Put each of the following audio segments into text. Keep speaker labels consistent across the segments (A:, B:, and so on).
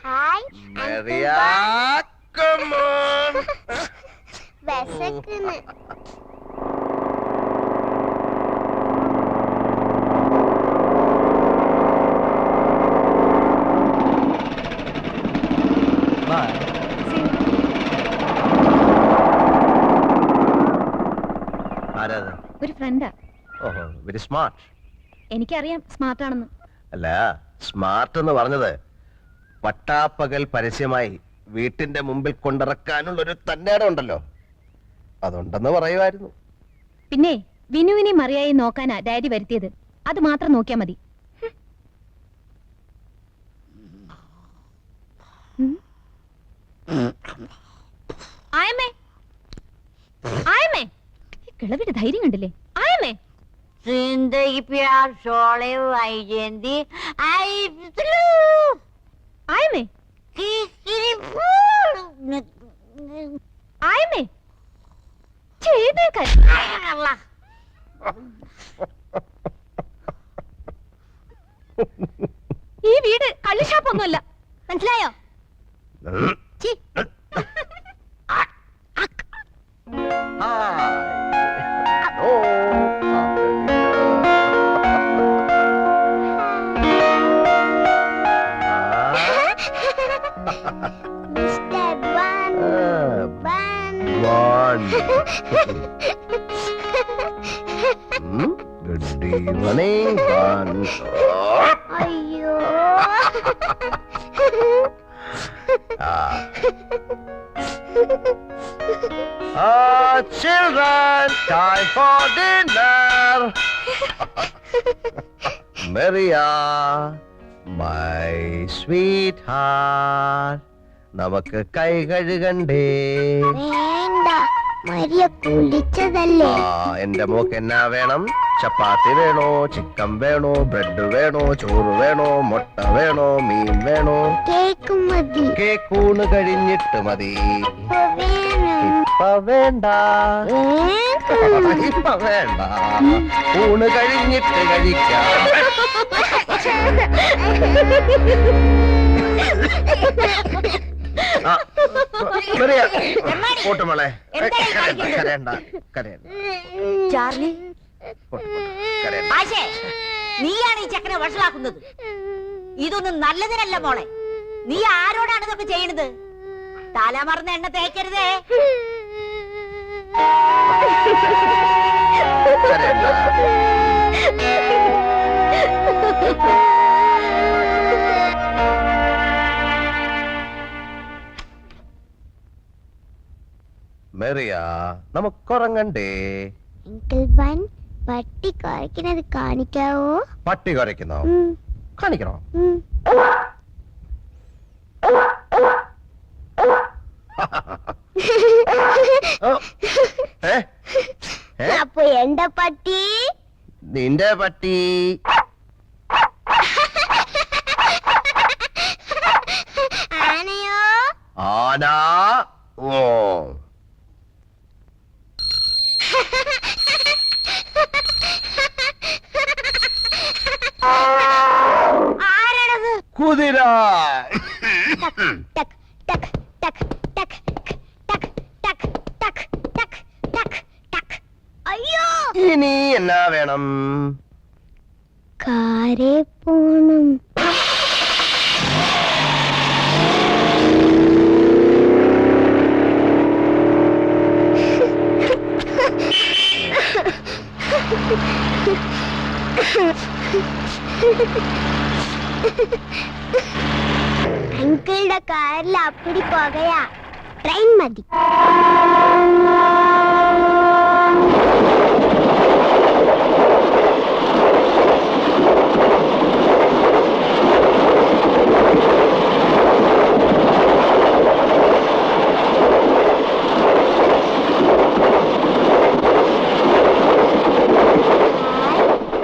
A: Hi
B: Maria, come on.
A: വിശക്കുന്നു.
C: ഒരു ഫ്രണ്ടാ.
B: ഓഹോ, വെരി സ്മാർട്ട്.
C: എനിക്കറിയാം സ്മാർട്ട് ആണെന്ന്.
B: അല്ല, സ്മാർട്ട് എന്ന് പറഞ്ഞത് പട്ടാപ്പകൽ പരസ്യമായി വീട്ടിന്റെ മുമ്പിൽ കൊണ്ടിറക്കാനുള്ളൊരു തന്നേടം ഉണ്ടല്ലോ, അതുണ്ടെന്ന് പറയുമായിരുന്നു.
C: പിന്നെ വിനുവിനെ മറിയായി നോക്കാനാ ഡാഡി വരുത്തിയത്. അത് മാത്രം നോക്കിയാ മതി. ആയമേ, ആയമേ, കിളവിന്റെ ധൈര്യം കണ്ടില്ലേ? ആയമേ,
A: जिंदगी प्यार शोले वैजयंती आई
C: ആയമേ, ആയമേ, ചെയ്തേക്കാൻ. ഈ വീട് കള്ളിഷാപ്പൊന്നുമല്ല, മനസ്സിലായോ?
B: Good evening,
A: അയ്യോ.
B: Children, time for dinner. Maria, my sweetheart, നമുക്ക് കൈ കഴുകണ്ടേ?
A: വേണ്ട, മരിയ കുളിച്ചതല്ലേ.
B: എന്റെ മോക്ക് എന്നാ വേണം? ചപ്പാത്തി വേണോ, ചിക്കൻ വേണോ, ബ്രെഡ് വേണോ, ചോറ് വേണോ, മുട്ട വേണോ, മീൻ വേണോ?
A: കേക്ക് മതി.
B: കേക്കൂണ് കഴിഞ്ഞിട്ട് മതി.
A: ഇപ്പൊ
B: ഇപ്പ
A: വേണം.
B: വേണ്ട, ഇപ്പ വേണ്ട, ഊണ് കഴിഞ്ഞിട്ട് കഴിക്കാം. പോട്ടുമോളെ, കരയണ്ട, കരയണ്ട.
D: ചാർലി,
B: കരയണ്ട.
D: ആശേ, നീയാണ് ഈ ചക്കനെ വഷളാക്കുന്നത്. ഇതൊന്നും നല്ലതിനല്ല മോളെ. നീ ആരോടാണ് ഇതൊക്കെ ചെയ്യണത്? തലമറന്ന എണ്ണ തേക്കരുതേ.
B: കരയണ്ട. മെറിയ, നമുക്കുറങ്ങണ്ടേ?
A: അങ്കിൾ ബൻ, പട്ടി കുറയ്ക്കുന്നത് കാണിക്കാവോ?
B: പട്ടി കുറയ്ക്കുന്നോ? കാണിക്കണോ?
A: അപ്പൊ എന്റെ പട്ടി?
B: നിന്റെ പട്ടി.
A: ആനയോ?
B: ആന. ഓ,
A: ആരാണത്?
B: കുതിര.
A: ടക് ടക് ടക് ടക് ടക് ടക് ടക് ടക് ടക് ടക്. അയ്യോ,
B: ഇനി എന്നാ വേണം?
A: കാരേ പോണം. അങ്കിളുടെ കാറിൽ അപ്പടി പോകയാ. ട്രെയിൻ മതി.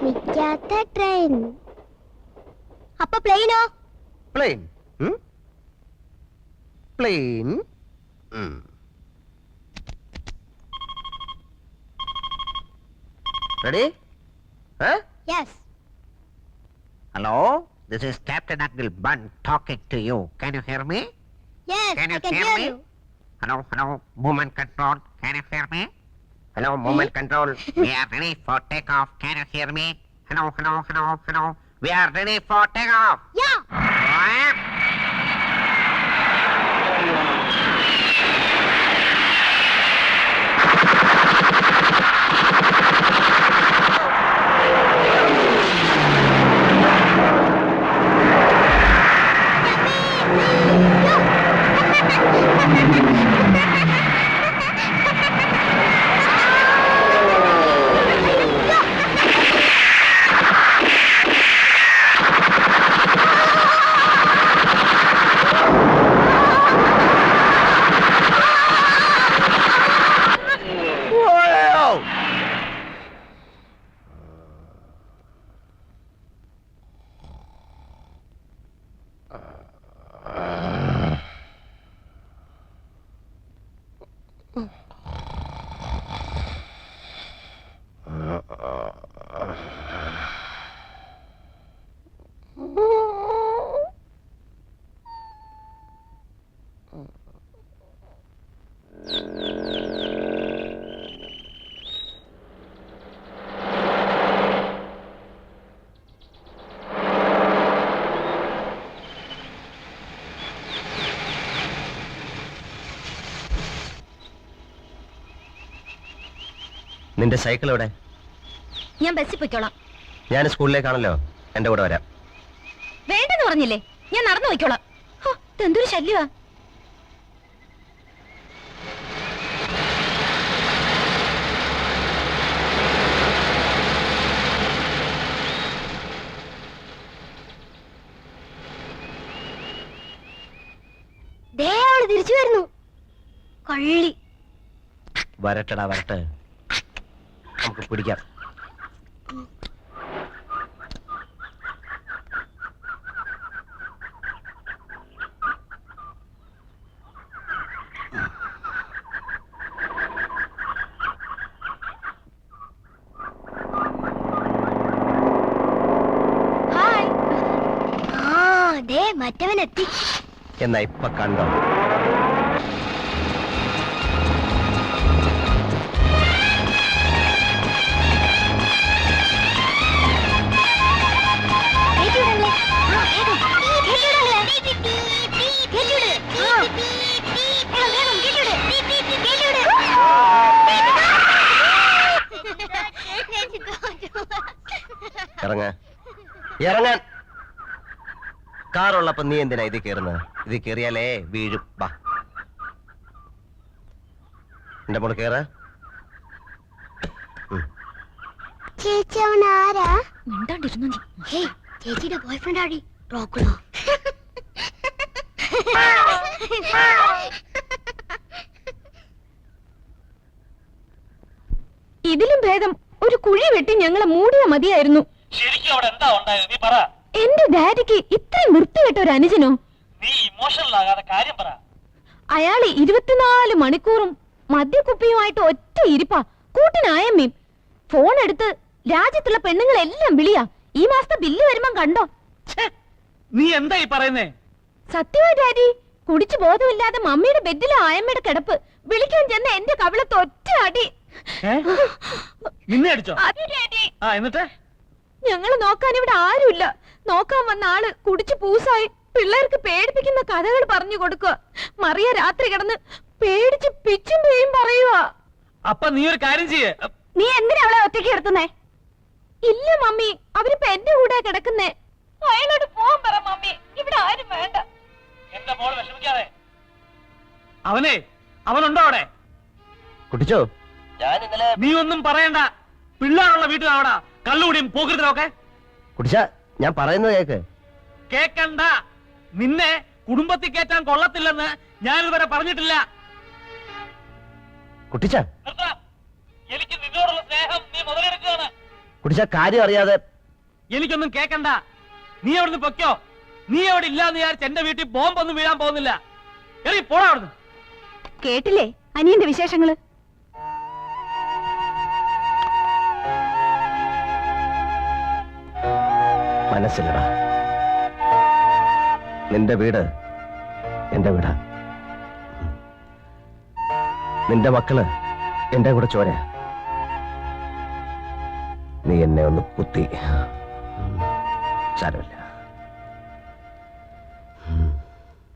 A: നിൽക്കാത്ത ട്രെയിൻ. അപ്പൊ പ്ലെയിനോ?
B: Plane. Plane. Ready?
A: Yes.
B: Hello,
E: this is Captain Uncle Bun talking to you. Can you hear me?
A: Yes,
E: Can you
A: I can
E: hear
A: hear
E: me?
A: you.
E: Hello, movement control. Can you hear me? Hello, movement control. We are ready for takeoff. Can you hear me? Hello. We are ready for takeoff.
A: Yeah.
B: നിന്റെ cycle എവിടെ?
C: ഞാൻ ബസ്സിൽ പൊയ്ക്കോളാം.
B: ഞാൻ സ്കൂളിലേക്കാണല്ലോ, എന്റെ കൂടെ വരാം.
C: വേണ്ടെന്ന് പറഞ്ഞില്ലേ, ഞാൻ നടന്നു പൊയ്ക്കോളാം. എന്തൊരു ശല്യമാ.
A: ദേ അവള് തിരിച്ചു വരുന്നു. കള്ളി.
B: വരട്ടെടാ വരട്ടെ, നമുക്ക് പിടിക്കാം.
C: ഹായ്.
A: ദേ മറ്റവനെത്തി.
B: എന്നാ ഇപ്പൊ കണ്ടോ? ഇറങ്ങാൻ. കാറുള്ളപ്പോ നീ എന്തിനാ ഇത് കേറുന്നത്? ഇത് കേറിയാലേ വീഴും. വാ എന്റെ മോള് കേറ.
A: ചേച്ചി അവൻ ആരാ?
C: മിണ്ടാണ്ടിരുന്നു നീ.
A: ഹേയ്, ചേച്ചിയുടെ ബോയ്ഫ്രണ്ട് ആടി റോക്കുളോ.
C: ഇതിലും ഭേദം ഒരു കുഴി വെട്ടി ഞങ്ങളെ മൂടിയാ മതിയായിരുന്നു.
F: ശരിക്കും അവിടെ എന്താ ഉണ്ടായത്? നീ പറ.
C: എന്റെ ഡാഡിക്ക് ഇത്രയും വൃത്തികെട്ട ഒരു അനുജനോ?
F: നീ ഇമോഷണൽ ആകാതെ കാര്യം പറ.
C: അയാള് 24 മണിക്കൂറും മദ്യക്കുപ്പിയുമായിട്ട് ഒറ്റ ഇരിപ്പാ. കൂട്ടിനായമ്മയും ഫോൺ എടുത്ത് രാജ്യത്തുള്ള പെണ്ണുങ്ങളെല്ലാം വിളിയാ. ഈ മാസത്തെ ബില്ല് വരുമ്പം കണ്ടോ?
F: നീ എന്താ ഈ പറയുന്നേ?
C: സത്യമായി ഡാഡി, കുടിച്ചു ബോധമില്ലാതെ മമ്മിയുടെ ബെഡിലെ ആയമ്മയുടെ കിടപ്പ് വിളിക്കാൻ ചെന്ന എന്റെ കവിളത്ത് ഒറ്റ അടി.
F: നിന്നെ അടിച്ചോ?
C: അതെ ഡാഡി.
F: എന്നിട്ട്
C: ഞങ്ങള് നോക്കാൻ ഇവിടെ ആരുമില്ല. നോക്കാൻ വന്ന ആള് കുടിച്ചു പൂസായി പിള്ളേർക്ക് പേടിപ്പിക്കുന്ന കഥകൾ പറഞ്ഞു കൊടുക്കുക. മറിയ രാത്രി കിടന്ന് പേടിച്ച് പിച്ചും പേയും പറയുക.
F: അപ്പൊ നീ ഒരു കാര്യം ചെയ്യേ.
C: നീ എന്തിനാ അവളെ ഒറ്റയ്ക്ക് കിടത്തുന്നേ? ഇല്ല മമ്മി, അവരിപ്പോ എന്റെ കൂടെ കിടക്കുന്നേ. അയാളോട് പോകാൻ പറ മമ്മി, ഇവിടെ ആരും വേണ്ട.
F: എന്റെ മോള് വിഷമിക്കാതെ. അവനുണ്ടോ അവിടെ?
B: കുട്ടിച്ചോ?
F: നീ ഒന്നും പറയണ്ട. പിള്ളേരുള്ള വീട്ടിലാവടാ കള്ളുകൂടിയും പോകരുതലൊക്കെ.
B: കുട്ടിച്ച, ഞാൻ പറയുന്നത് കേക്ക്.
F: കേക്കണ്ട. നിന്നെ കുടുംബത്തിൽ കയറ്റാൻ കൊള്ളത്തില്ലെന്ന് ഞാനിതുവരെ പറഞ്ഞിട്ടില്ല.
B: കുട്ടിച്ച,
F: എനിക്ക് നിന്നോടുള്ള സ്നേഹം നീ മുതലെടുക്കുകയാണ്.
B: കുട്ടിച്ച, കാര്യം അറിയാതെ.
F: എനിക്കൊന്നും കേക്കണ്ട. നീ അവിടുന്ന് പൊയ്ക്കോ. നീ അവിടെ ഇല്ലാന്ന് വിചാരിച്ച് എന്റെ വീട്ടിൽ ബോംബൊന്നും വീഴാൻ പോകുന്നില്ല. എറി പോടാ അവിടുന്ന്.
C: കേട്ടില്ലേ അനിയന്റെ വിശേഷങ്ങള്?
B: മനസ്സിലടാ, നിന്റെ വീട് എന്റെ വീടാ. നിന്റെ മക്കള് എന്റെ കൂടെ ചോര. നീ എന്നെ ഒന്ന് കുത്തി, സാരമില്ല.